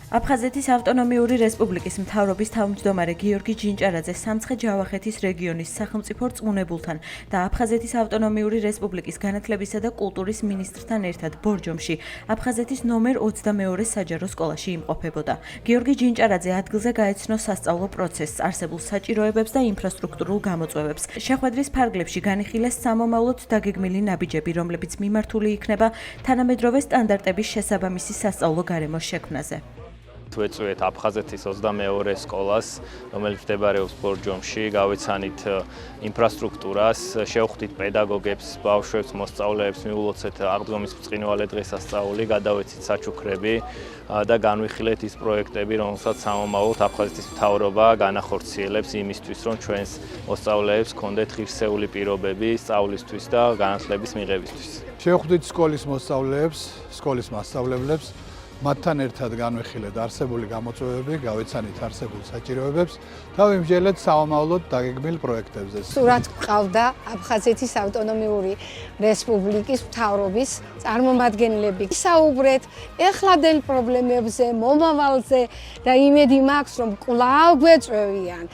აფხაზეთის ავტონომიური რესპუბლიკის მთავრობის თავმჯდომარე გიორგი ჯინჭარაძე სამცხე-ჯავახეთის რეგიონის სახელმწიფო რწმუნებულთან და აფხაზეთის ავტონომიური რესპუბლიკის განათლებისა და კულტურის მინისტრთან ერთად ბორჯომში აფხაზეთის ნომერ 22 საჯარო სკოლაში იმყოფებოდა. გიორგი ჯინჭარაძე ადგილზე გაეცნო სასწავლო პროცესს, არსებულ საჭიროებებს და ინფრასტრუქტურულ გამოწვევებს. შეხვედრის ფარგლებში განიხილეს სამომავლოდ დაგეგმილი ნაბიჯები, რომლებიც მიმართული იქნება თანამედროვე სტანდარტების შესაბამისი სასწავლო გარემოს შექმნაზე. ვეწვიეთ აფხაზეთის 22 სკოლას, რომელიც მდებარეობს ბორჯომში, გავეცანით ინფრასტრუქტურას, შევხვდით პედაგოგებს, ბავშვებს, მოსწავლეებს, მიულოცეთ აღდგომის ბრწყინვალე დღესასწაული, გადავეცით საჩუქრები და განვიხილეთ ის პროექტები, რომელსაც სამომავლოდ აფხაზეთის მთავრობა განახორციელებს იმისთვის, რომ ჩვენს მოსწავლეებს ჰქონდეთ ღირსეული პირობები სწავლისთვის და განათლების მიღებისთვის. შევხვდით სკოლის მოსწავლეებს, სკოლის მასწავლებლებს, მათთან ერთად განვიხილეთ არსებული გამოწვევები, გავეცანით არსებულ საჭიროებებს და ვიმსჯელეთ სამომავლოდ დაგეგმილ პროექტებზე. სურათ გყავდა აფხაზეთის ავტონომიური რესპუბლიკის მთავრობის წარმომადგენლები. საუბრეთ ეხლადელ პრობლემებზე, მომავალზე და იმედი მაქვს, რომ კვლავ გვეწვევიან.